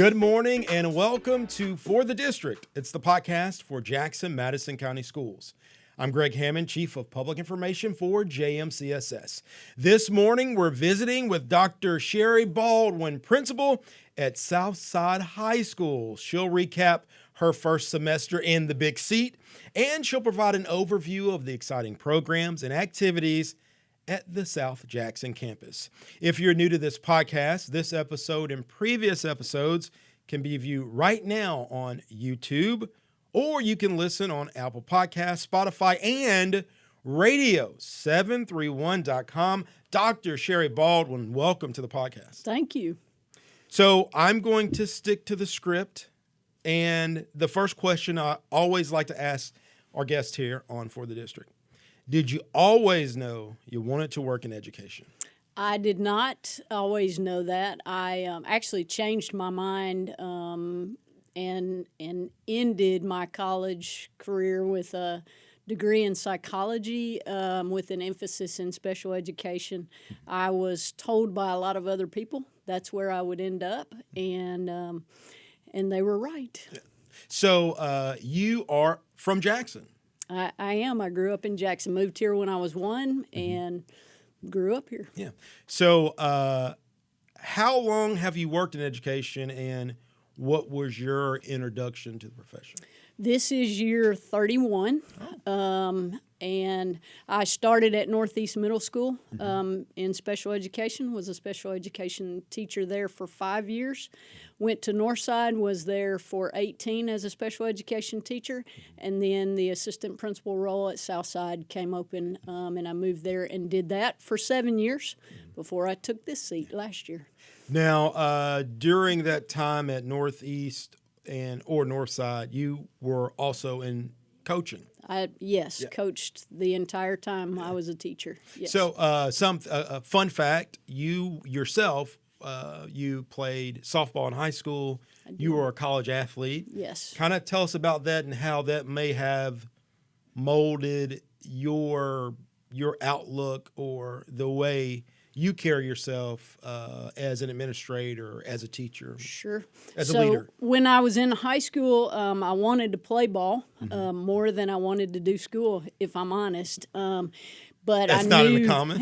Good morning and welcome to For the District. It's the podcast for Jackson-Madison County Schools. I'm Greg Hammond, Chief of Public Information for JMCSS. This morning, we're visiting with Dr. Shari Baldwin, Principal at Southside High School. She'll recap her first semester in the big seat, and she'll provide an overview of the exciting programs and activities at the South Jackson campus. If you're new to this podcast, this episode and previous episodes can be viewed right now on YouTube, or you can listen on Apple Podcasts, Spotify, and radio731.com. Dr. Shari Baldwin, welcome to the podcast. Thank you. So I'm going to stick to the script, and the first question I always like to ask our guests here on For the District. Did you always know you wanted to work in education? I did not always know that. I actually changed my mind and ended my college career with a degree in psychology with an emphasis in special education. I was told by a lot of other people that's where I would end up, and they were right. So you are from Jackson. I am. I grew up in Jackson, moved here when I was one, and grew up here. Yeah. So how long have you worked in education, and what was your introduction to the profession? This is year 31, and I started at Northeast Middle School in special education, was a special education teacher there for 5 years. Went to Northside, was there for 18 as a special education teacher, and then the assistant principal role at Southside came open, and I moved there and did that for 7 years before I took this seat last year. Now, during that time at Northeast or Northside, you were also in coaching. Yes, coached the entire time I was a teacher. Yes. So, fun fact: you yourself, you played softball in high school. You were a college athlete. Yes. Kind of tell us about that and how that may have molded your outlook or the way you carry yourself as an administrator, as a teacher. Sure. As a leader. When I was in high school, I wanted to play ball more than I wanted to do school, if I'm honest. But that's not uncommon.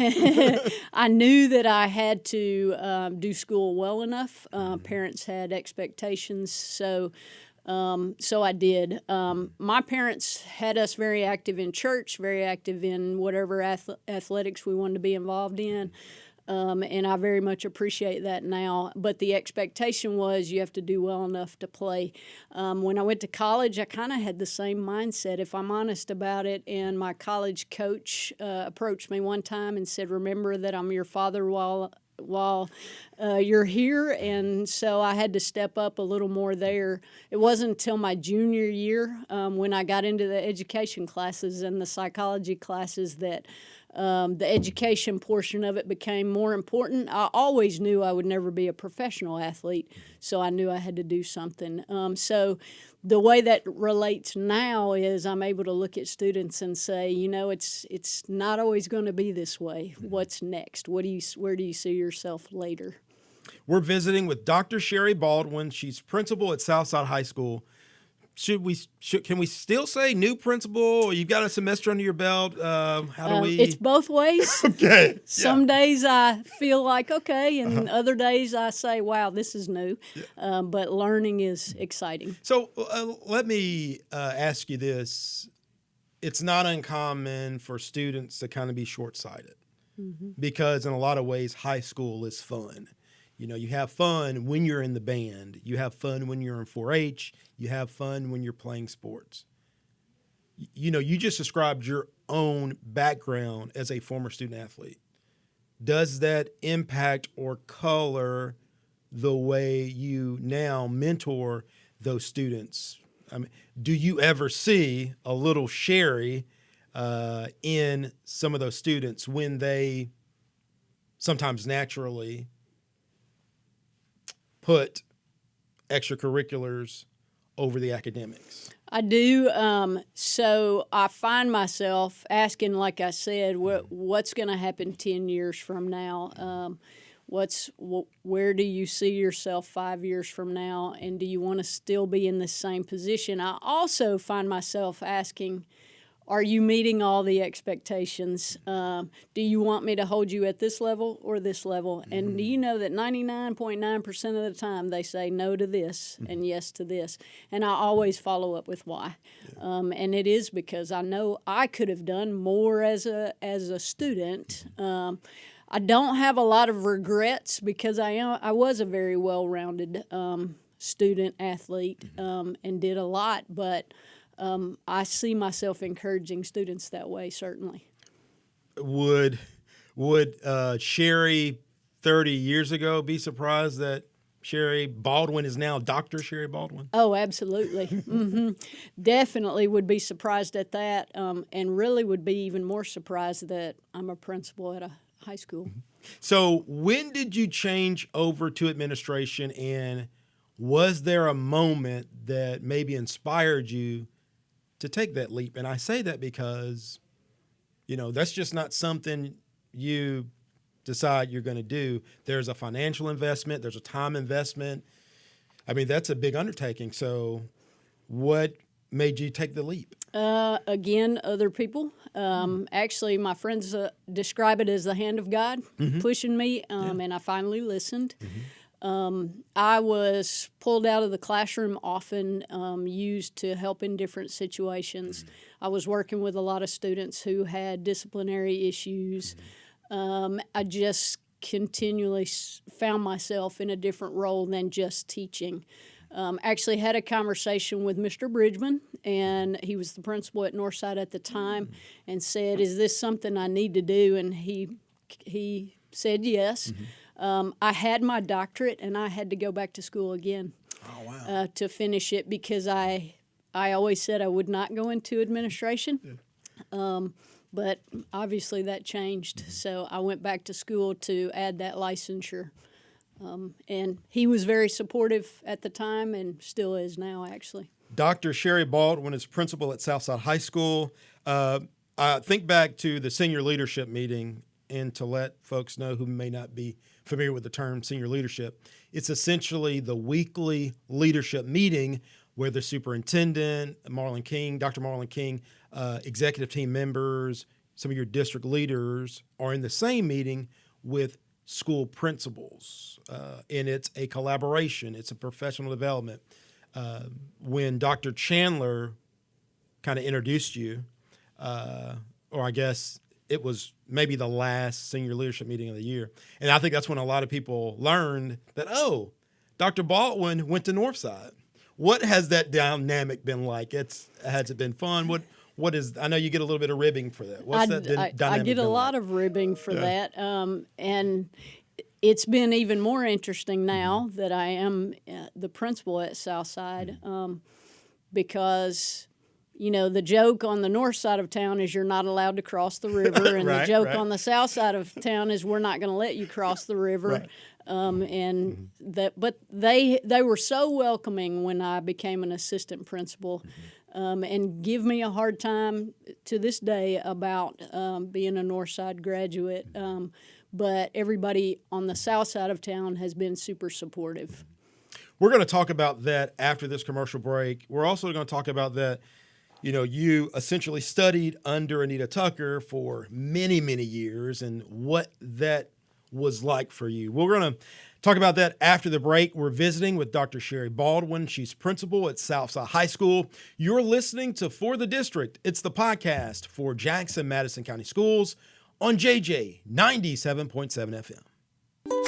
I knew that I had to do school well enough. Parents had expectations, so I did. My parents had us very active in church, very active in whatever athletics we wanted to be involved in. And I very much appreciate that now. But the expectation was you have to do well enough to play. When I went to college, I kind of had the same mindset, if I'm honest about it. And my college coach approached me one time and said, "Remember that I'm your father while you're here," and so I had to step up a little more there. It wasn't until my junior year when I got into the education classes and the psychology classes that the education portion of it became more important. I always knew I would never be a professional athlete, so I knew I had to do something. So the way that relates now is I'm able to look at students and say, it's not always going to be this way. What's next? Where do you see yourself later? We're visiting with Dr. Shari Baldwin. She's principal at Southside High School. Can we still say new principal? You've got a semester under your belt. How do we? It's both ways. Okay. Some days I feel like okay, and other days I say, "Wow, this is new." Yeah. But learning is exciting. So let me ask you this: it's not uncommon for students to kind of be short-sighted because, in a lot of ways, high school is fun. You have fun when you're in the band. You have fun when you're in 4-H. You have fun when you're playing sports. You just described your own background as a former student athlete. Does that impact or color the way you now mentor those students? I mean, do you ever see a little Shari in some of those students when they sometimes naturally put extracurriculars over the academics? I do. So I find myself asking, like I said, what's going to happen 10 years from now? where do you see yourself 5 years from now, and do you want to still be in the same position? I also find myself asking, are you meeting all the expectations? Do you want me to hold you at this level or this level? And do you know that 99.9% of the time they say no to this and yes to this? And I always follow up with why. And it is because I know I could have done more as a student. I don't have a lot of regrets because I was a very well-rounded student athlete and did a lot, but I see myself encouraging students that way, certainly. Would Shari 30 years ago be surprised that Shari Baldwin is now Dr. Shari Baldwin? Oh, absolutely. Definitely would be surprised at that, and really would be even more surprised that I'm a principal at a high school. So when did you change over to administration, and was there a moment that maybe inspired you to take that leap? And I say that because, that's just not something you decide you're going to do. There's a financial investment. There's a time investment. I mean, that's a big undertaking. So what made you take the leap? Again, other people. Actually, my friends describe it as the hand of God pushing me, and I finally listened. I was pulled out of the classroom often, used to help in different situations. I was working with a lot of students who had disciplinary issues. I just continually found myself in a different role than just teaching. Actually had a conversation with Mr. Bridgman, and he was the principal at Northside at the time, and said, "Is this something I need to do?" And he said yes. I had my doctorate, and I had to go back to school again to finish it because I always said I would not go into administration. But obviously that changed, so I went back to school to add that licensure. And he was very supportive at the time and still is now, actually. Dr. Shari Baldwin is principal at Southside High School. I think back to the senior leadership meeting, and to let folks know who may not be familiar with the term senior leadership, it's essentially the weekly leadership meeting where the superintendent, Dr. Marlon King, executive team members, some of your district leaders are in the same meeting with school principals, and it's a collaboration. It's a professional development. When Dr. Chandler kind of introduced you, or I guess it was maybe the last senior leadership meeting of the year, and I think that's when a lot of people learned that, oh, Dr. Baldwin went to Northside. What has that dynamic been like? Has it been fun? What is? I know you get a little bit of ribbing for that. What's that dynamic? I get a lot of ribbing for that, and it's been even more interesting now that I am the principal at Southside, because the joke on the north side of town is you're not allowed to cross the river, and the joke on the south side of town is we're not going to let you cross the river. Right. But they were so welcoming when I became an assistant principal. And give me a hard time to this day about being a Northside graduate. But everybody on the south side of town has been super supportive. We're going to talk about that after this commercial break. We're also going to talk about that, you essentially studied under Anita Tucker for many, many years and what that was like for you. We're going to talk about that after the break. We're visiting with Dr. Shari Baldwin. She's principal at Southside High School. You're listening to For the District. It's the podcast for Jackson-Madison County Schools on JJ 97.7 FM.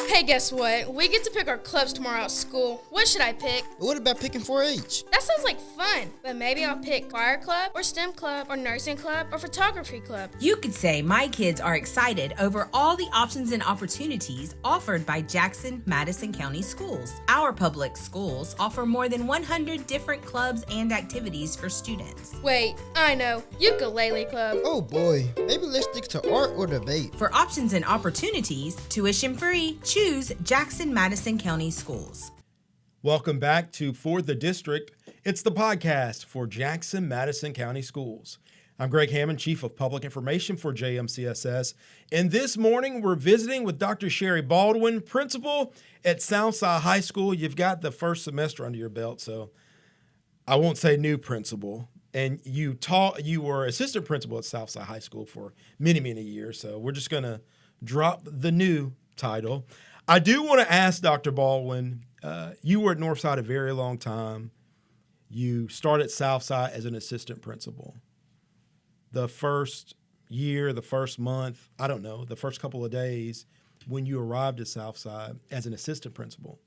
Hey, guess what? We get to pick our clubs tomorrow at school. What should I pick? What about picking 4-H? That sounds like fun, but maybe I'll pick choir club or STEM club or nursing club or photography club. You could say my kids are excited over all the options and opportunities offered by Jackson-Madison County Schools. Our public schools offer more than 100 different clubs and activities for students. Wait, I know. Ukulele club. Oh boy, maybe let's stick to art or debate. For options and opportunities, tuition free, choose Jackson-Madison County Schools. Welcome back to For the District. It's the podcast for Jackson-Madison County Schools. I'm Greg Hammond, Chief of Public Information for JMCSS. And this morning, we're visiting with Dr. Shari Baldwin, principal at Southside High School. You've got the first semester under your belt, so I won't say new principal. And you were assistant principal at Southside High School for many, many years. So we're just going to drop the new title. I do want to ask Dr. Baldwin, you were at Northside a very long time. You started Southside as an assistant principal. The first year, the first month, I don't know, the first couple of days when you arrived at Southside as an assistant principal,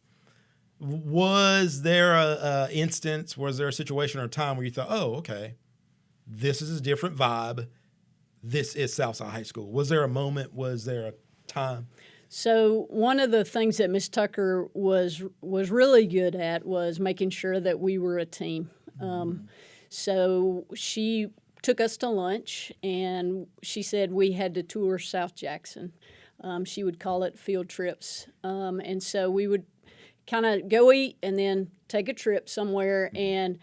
was there a instance, was there a situation or a time where you thought, oh, okay, this is a different vibe. This is Southside High School. Was there a moment? Was there a time? So one of the things that Miss Tucker was really good at was making sure that we were a team. So she took us to lunch, and she said we had to tour South Jackson. She would call it field trips. And so we would kind of go eat and then take a trip somewhere, and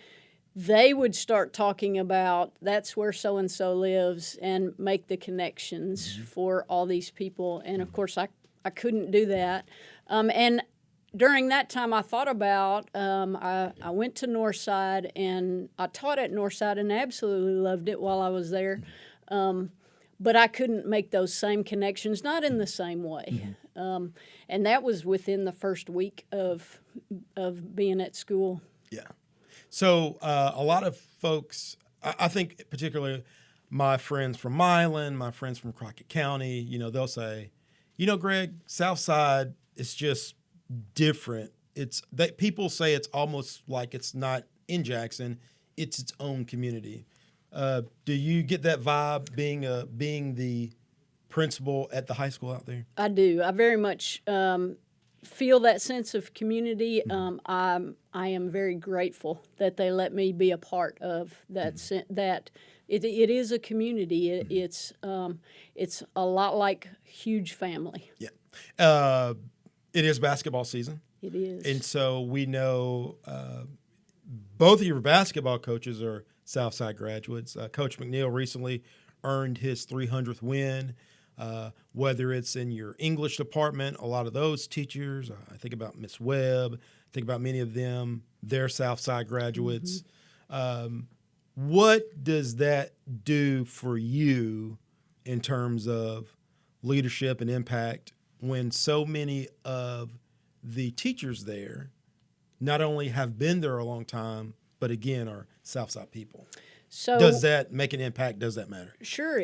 they would start talking about that's where so-and-so lives and make the connections for all these people. And, of course, I couldn't do that. And during that time, I thought about, I went to Northside, and I taught at Northside and absolutely loved it while I was there. But I couldn't make those same connections, not in the same way. And that was within the first week of being at school. Yeah. So a lot of folks, I think particularly my friends from Milan, my friends from Crockett County, they'll say, Greg, Southside is just different. People say it's almost like it's not in Jackson, it's its own community. Do you get that vibe being the principal at the high school out there? I do. I very much feel that sense of community. I am very grateful that they let me be a part of that. That it is a community. It's a lot like huge family. Yeah. It is basketball season. It is. And so we know both of your basketball coaches are Southside graduates. Coach McNeil recently earned his 300th win. Whether it's in your English department, a lot of those teachers, I think about Miss Webb, I think about many of them, they're Southside graduates. What does that do for you in terms of leadership and impact when so many of the teachers there not only have been there a long time, but again are Southside people? So does that make an impact? Does that matter? Sure.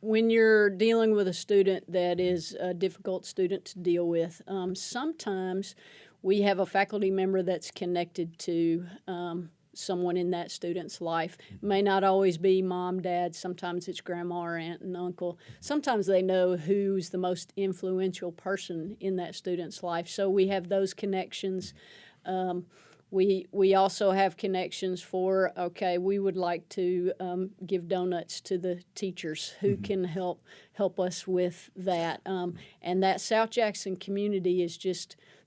When you're dealing with a student that is a difficult student to deal with, sometimes we have a faculty member that's connected to someone in that student's life. It may not always be mom, dad. Sometimes it's grandma or aunt and uncle. Sometimes they know who's the most influential person in that student's life. So we have those connections. We also have connections for, we would like to give donuts to the teachers who can help us with that. And that South Jackson community is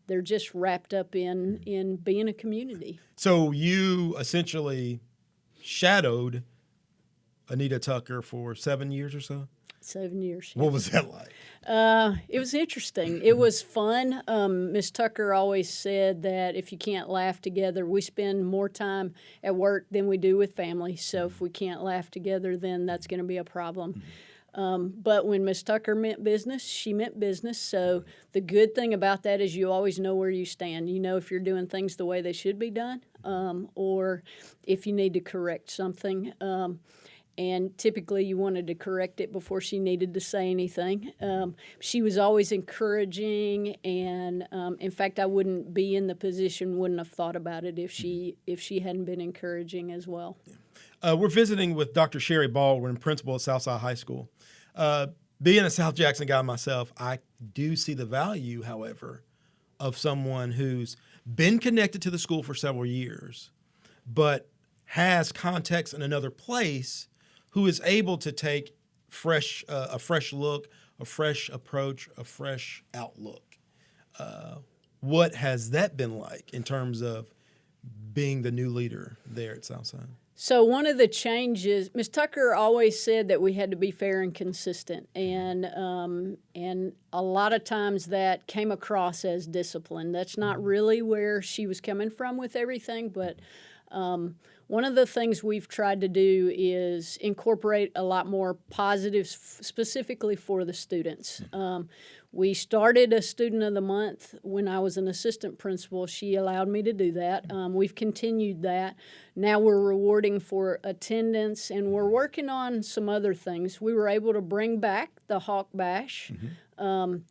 they're just wrapped up in being a community. So you essentially shadowed Anita Tucker for 7 years or so? 7 years. What was that like? It was interesting. It was fun. Miss Tucker always said that if you can't laugh together, we spend more time at work than we do with family. So if we can't laugh together, then that's going to be a problem. But when Miss Tucker meant business, she meant business. So the good thing about that is you always know where you stand. You know if you're doing things the way they should be done, or if you need to correct something. And typically you wanted to correct it before she needed to say anything. She was always encouraging, and in fact, I wouldn't be in the position, wouldn't have thought about it if she hadn't been encouraging as well. Yeah. We're visiting with Dr. Shari Baldwin, principal at Southside High School. Being a South Jackson guy myself, I do see the value, however, of someone who's been connected to the school for several years, but has context in another place, who is able to take a fresh look, a fresh approach, a fresh outlook. What has that been like in terms of being the new leader there at Southside? So one of the changes, Ms. Tucker always said that we had to be fair and consistent, and a lot of times that came across as discipline. That's not really where she was coming from with everything, but one of the things we've tried to do is incorporate a lot more positives specifically for the students. We started a Student of the Month when I was an assistant principal. She allowed me to do that. We've continued that. Now we're rewarding for attendance, and we're working on some other things. We were able to bring back the Hawk Bash, and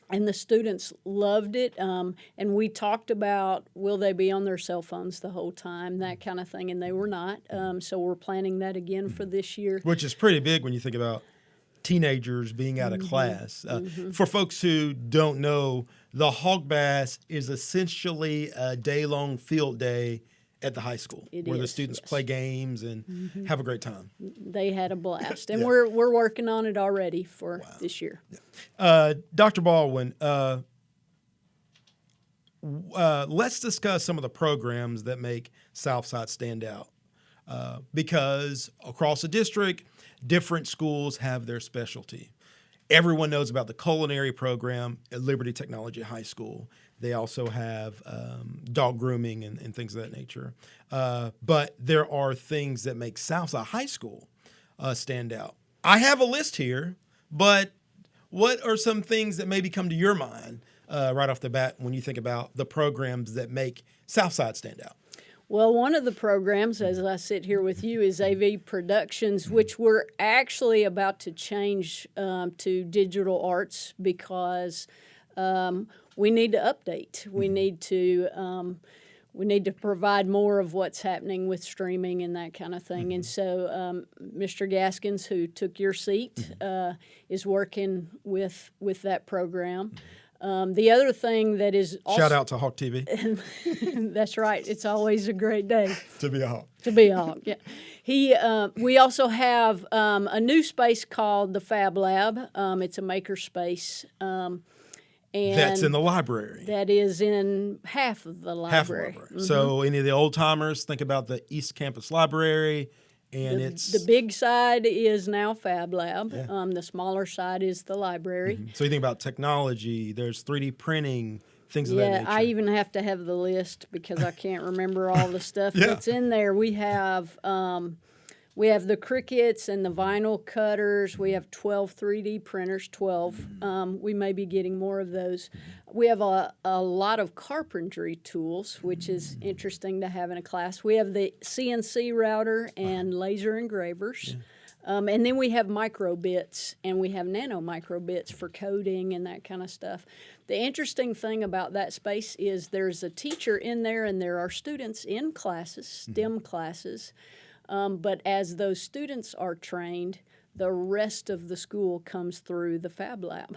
the students loved it. And we talked about, will they be on their cell phones the whole time, that kind of thing, and they were not. So we're planning that again for this year. Which is pretty big when you think about teenagers being out of class. For folks who don't know, the Hog Bass is essentially a day-long field day at the high school where the students play games and have a great time. They had a blast, and we're working on it already for this year. Dr. Baldwin, let's discuss some of the programs that make Southside stand out. Because across the district, different schools have their specialty. Everyone knows about the culinary program at Liberty Technology High School. They also have dog grooming and things of that nature. But there are things that make Southside High School stand out. I have a list here, but what are some things that maybe come to your mind right off the bat when you think about the programs that make Southside stand out? Well, one of the programs, as I sit here with you, is AV Productions, which we're actually about to change to digital arts because we need to update. We need to provide more of what's happening with streaming and that kind of thing. And so Mr. Gaskins, who took your seat, is working with that program. The other thing that is also, shout out to Hawk TV. That's right. It's always a great day To be a Hawk. to be a Hawk. Yeah. We also have a new space called the Fab Lab. It's a maker space. And That's in the library. that is in half of the library. Half the library. So any of the old timers, think about the East Campus Library. And The big side is now Fab Lab. The smaller side is the library. So you think about technology, there's 3D printing, things of that nature. I even have to have the list because I can't remember all the stuff that's in there. We have the Cricuts and the vinyl cutters. We have 12 3D printers, 12. We may be getting more of those. We have a lot of carpentry tools, which is interesting to have in a class. We have the CNC router and laser engravers. And then we have microbits, and we have nano microbits for coding and that kind of stuff. The interesting thing about that space is there's a teacher in there, and there are students in classes, STEM classes. But as those students are trained, the rest of the school comes through the Fab Lab.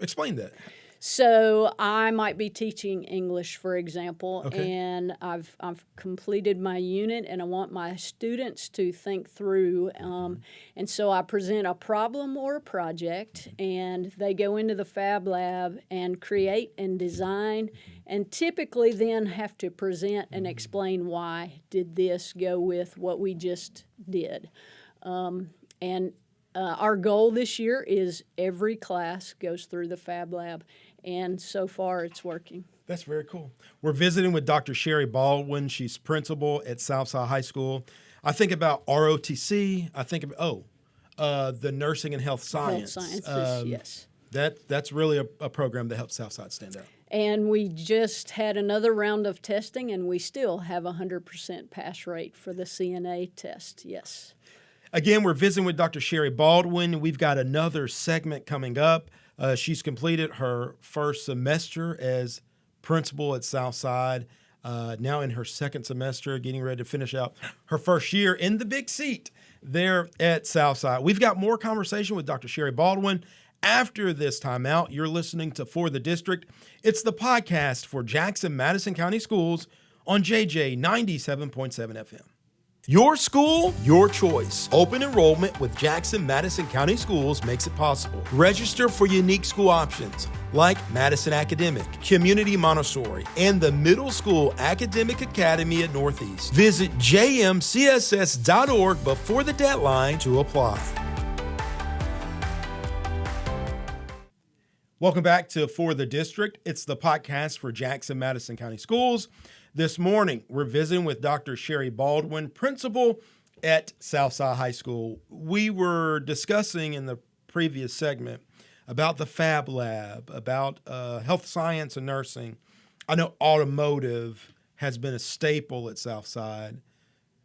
Explain that. So I might be teaching English, for example, and I've completed my unit, and I want my students to think through. And so I present a problem or a project, and they go into the Fab Lab and create and design, and typically then have to present and explain why did this go with what we just did. Our goal this year is every class goes through the Fab Lab, and so far it's working. That's very cool. We're visiting with Dr. Shari Baldwin. She's principal at Southside High School. I think about ROTC. I think about, the nursing and health science. Health sciences, yes. That's really a program that helps Southside stand out. And we just had another round of testing, and we still have 100% pass rate for the CNA test, yes. Again, we're visiting with Dr. Shari Baldwin. We've got another segment coming up. She's completed her first semester as principal at Southside, now in her second semester, getting ready to finish out her first year in the big seat there at Southside. We've got more conversation with Dr. Shari Baldwin after this timeout. You're listening to For the District. It's the podcast for Jackson Madison County Schools on JJ 97.7 FM. Your school, your choice. Open enrollment with Jackson Madison County Schools makes it possible. Register for unique school options like Madison Academic, Community Montessori, and the Middle School Academic Academy at Northeast. Visit jmcss.org before the deadline to apply. Welcome back to For the District. It's the podcast for Jackson Madison County Schools. This morning, we're visiting with Dr. Shari Baldwin, principal at Southside High School. We were discussing in the previous segment about the Fab Lab, about health science and nursing. I know automotive has been a staple at Southside,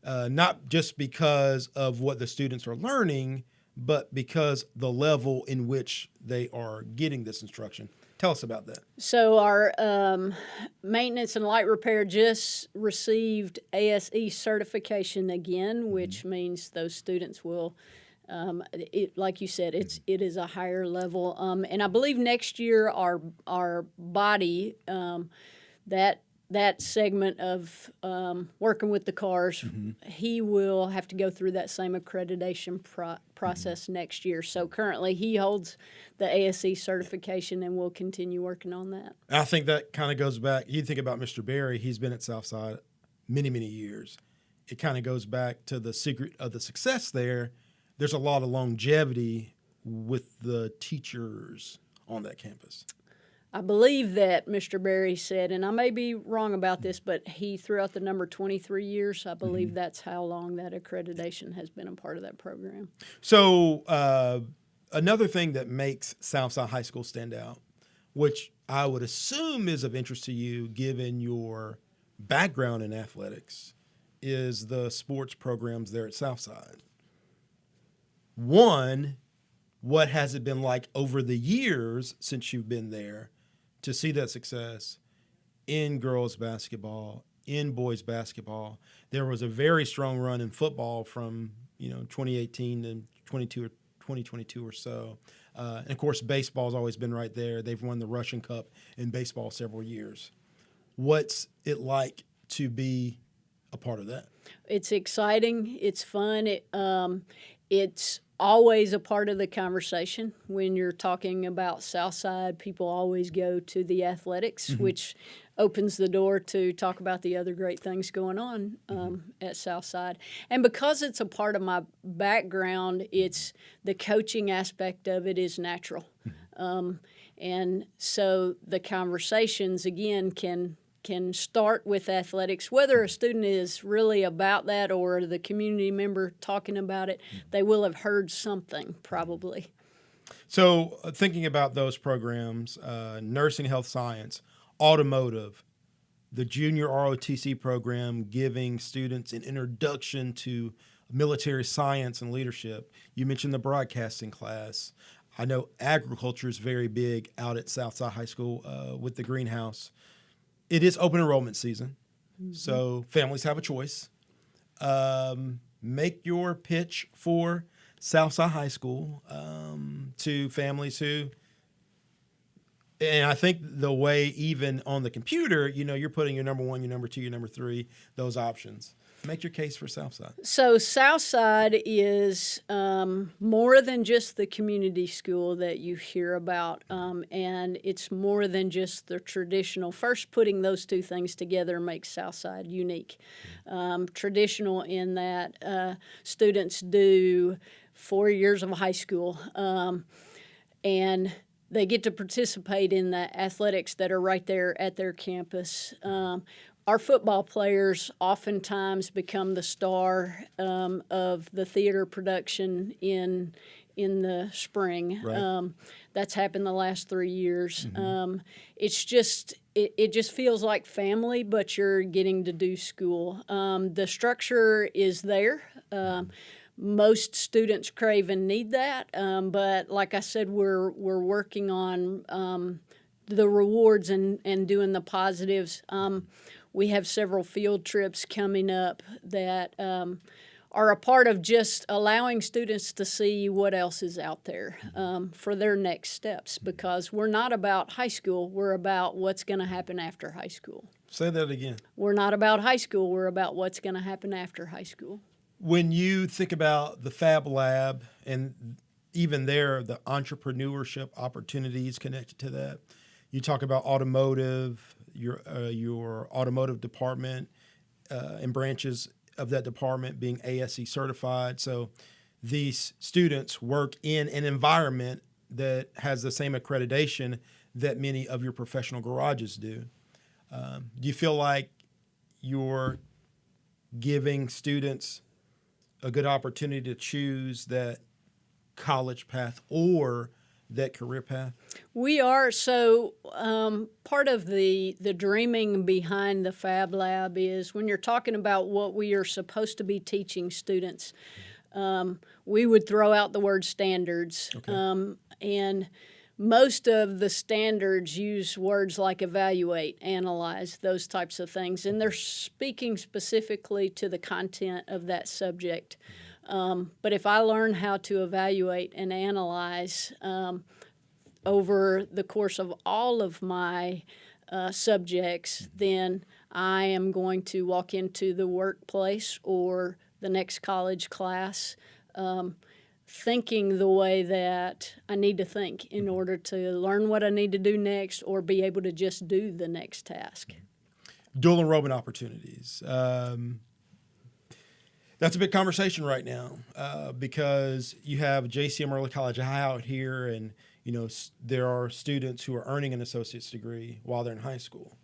not just because of what the students are learning, but because the level in which they are getting this instruction. Tell us about that. So our maintenance and light repair just received ASE certification again, which means those students will, like you said, it is a higher level. And I believe next year our body, that segment of working with the cars, he will have to go through that same accreditation process next year. So currently he holds the ASE certification, and we'll continue working on that. I think that kind of goes back. You think about Mr. Berry, he's been at Southside many, many years. It kind of goes back to the secret of the success there. There's a lot of longevity with the teachers on that campus. I believe that Mr. Berry said, and I may be wrong about this, but he threw out the number 23 years. I believe that's how long that accreditation has been a part of that program. So another thing that makes Southside High School stand out, which I would assume is of interest to you given your background in athletics, is the sports programs there at Southside. One, what has it been like over the years since you've been there to see that success in girls basketball, in boys basketball? There was a very strong run in football from 2018 to 2022 or so. And of course, baseball's always been right there. They've won the Russian Cup in baseball several years. What's it like to be a part of that? It's exciting. It's fun. It's always a part of the conversation. When you're talking about Southside, people always go to the athletics, which opens the door to talk about the other great things going on at Southside. And because it's a part of my background, it's the coaching aspect of it is natural. And so the conversations, again, can start with athletics. Whether a student is really about that or the community member talking about it, they will have heard something probably. So thinking about those programs, nursing, health science, automotive, the junior ROTC program giving students an introduction to military science and leadership. You mentioned the broadcasting class. I know agriculture is very big out at Southside High School with the greenhouse. It is open enrollment season, so families have a choice. Make your pitch for Southside High School to families who, and I think the way even on the computer, you're putting your number 1, your number 2, your number 3, those options. Make your case for Southside. So Southside is more than just the community school that you hear about, and it's more than just the traditional. First, putting those two things together makes Southside unique. Traditional in that students do 4 years of high school, and they get to participate in the athletics that are right there at their campus. Our football players oftentimes become the star of the theater production in the spring. Right. That's happened the last 3 years. It's just it just feels like family, but you're getting to do school. The structure is there. Most students crave and need that, but like I said, we're working on the rewards and doing the positives. We have several field trips coming up that are a part of just allowing students to see what else is out there for their next steps, because we're not about high school. We're about what's going to happen after high school. Say that again. We're not about high school. We're about what's going to happen after high school. When you think about the Fab Lab and even there, the entrepreneurship opportunities connected to that, you talk about automotive, your automotive department and branches of that department being ASE certified. So these students work in an environment that has the same accreditation that many of your professional garages do. Do you feel like you're giving students a good opportunity to choose that college path or that career path? We are. So part of the dreaming behind the Fab Lab is when you're talking about what we are supposed to be teaching students, we would throw out the word standards. Okay. And most of the standards use words like evaluate, analyze, those types of things. And they're speaking specifically to the content of that subject. But if I learn how to evaluate and analyze over the course of all of my subjects, then I am going to walk into the workplace or the next college class thinking the way that I need to think in order to learn what I need to do next or be able to just do the next task. Dual enrollment opportunities. That's a big conversation right now because you have JCM Early College High out here, and there are students who are earning an associate's degree while they're in high school.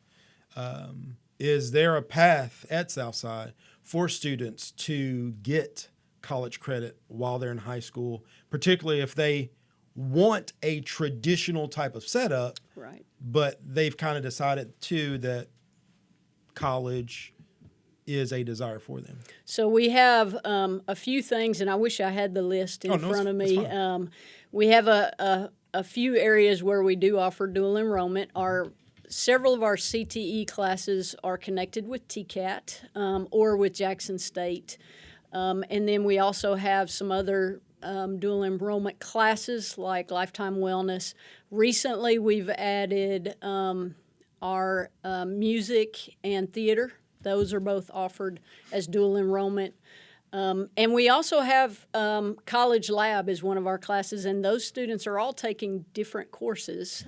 Is there a path at Southside for students to get college credit while they're in high school, particularly if they want a traditional type of setup, Right. but they've kind of decided too that college is a desire for them? So we have a few things, and I wish I had the list in front of me. We have a few areas where we do offer dual enrollment. Several of our CTE classes are connected with TCAT or with Jackson State. And then we also have some other dual enrollment classes like Lifetime Wellness. Recently, we've added our music and theater. Those are both offered as dual enrollment. And we also have College Lab is one of our classes, and those students are all taking different courses,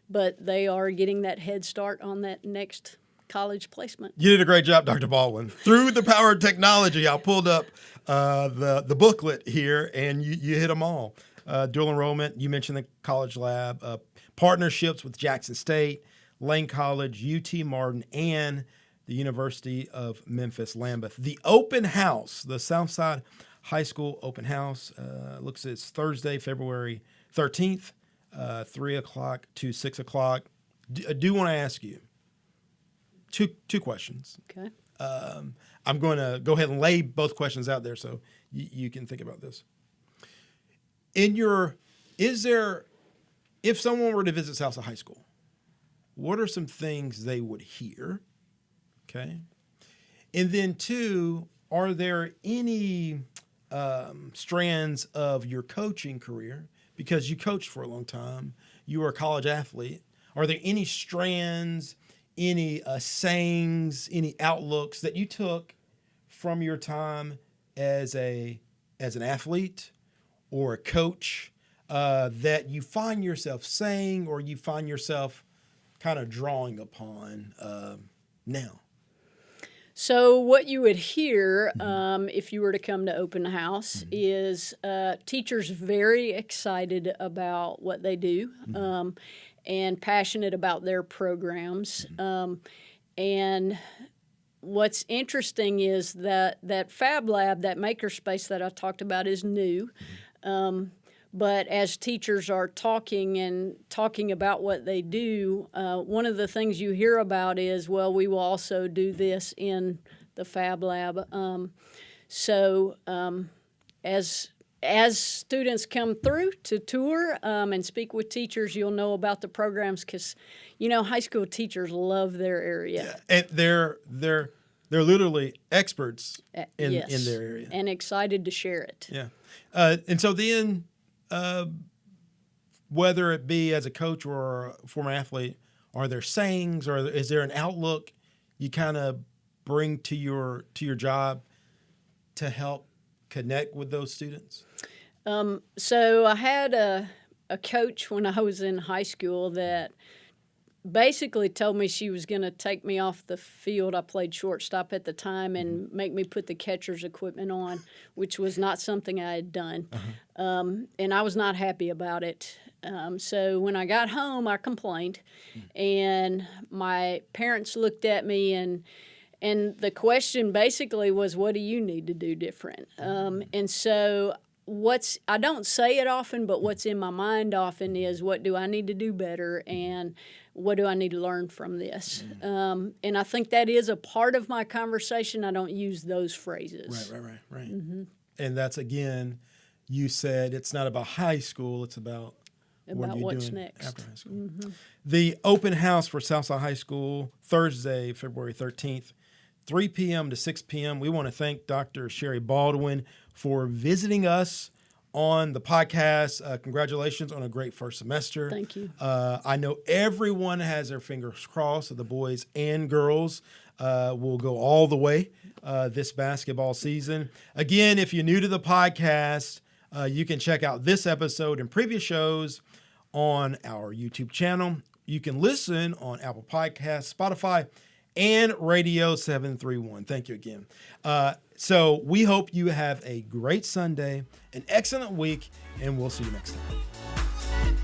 but they are getting that head start on that next college placement. You did a great job, Dr. Baldwin. Through the power of technology, I pulled up the booklet here, and you hit them all. Dual enrollment, you mentioned the College Lab, partnerships with Jackson State, Lane College, UT Martin, and the University of Memphis Lambeth. The open house, the Southside High School open house, looks it's Thursday, February 13th, 3 o'clock to 6 o'clock. I do want to ask you two questions. Okay. I'm going to go ahead and lay both questions out there so you can think about this. If someone were to visit Southside High School, what are some things they would hear? Okay. And then two, are there any strands of your coaching career, because you coached for a long time, you were a college athlete, are there any strands, any sayings, any outlooks that you took from your time as an athlete or a coach that you find yourself saying or you find yourself kind of drawing upon now? So what you would hear if you were to come to open house is teachers very excited about what they do and passionate about their programs. And what's interesting is that Fab Lab, that makerspace that I talked about, is new. But as teachers are talking about what they do, one of the things you hear about is, well, we will also do this in the Fab Lab. As students come through to tour and speak with teachers, you'll know about the programs because, high school teachers love their area. Yeah. And they're literally experts in their area. And excited to share it. Yeah. And so then, whether it be as a coach or a former athlete, are there sayings or is there an outlook you kind of bring to your job to help connect with those students? So I had a coach when I was in high school that basically told me she was going to take me off the field. I played shortstop at the time and make me put the catcher's equipment on, which was not something I had done. And I was not happy about it. So when I got home, I complained, and my parents looked at me, and the question basically was, what do you need to do different? And so I don't say it often, but what's in my mind often is, what do I need to do better, and what do I need to learn from this? And I think that is a part of my conversation. I don't use those phrases. Right. And that's, again, you said it's not about high school, it's about what are you what's doing next. after high school. The open house for Southside High School, Thursday, February 13th, 3 p.m. to 6 p.m. We want to thank Dr. Shari Baldwin for visiting us on the podcast. Congratulations on a great first semester. Thank you. I know everyone has their fingers crossed that the boys and girls will go all the way this basketball season. Again, if you're new to the podcast, you can check out this episode and previous shows on our YouTube channel. You can listen on Apple Podcasts, Spotify, and Radio 731. Thank you again. So we hope you have a great Sunday, an excellent week, and we'll see you next time.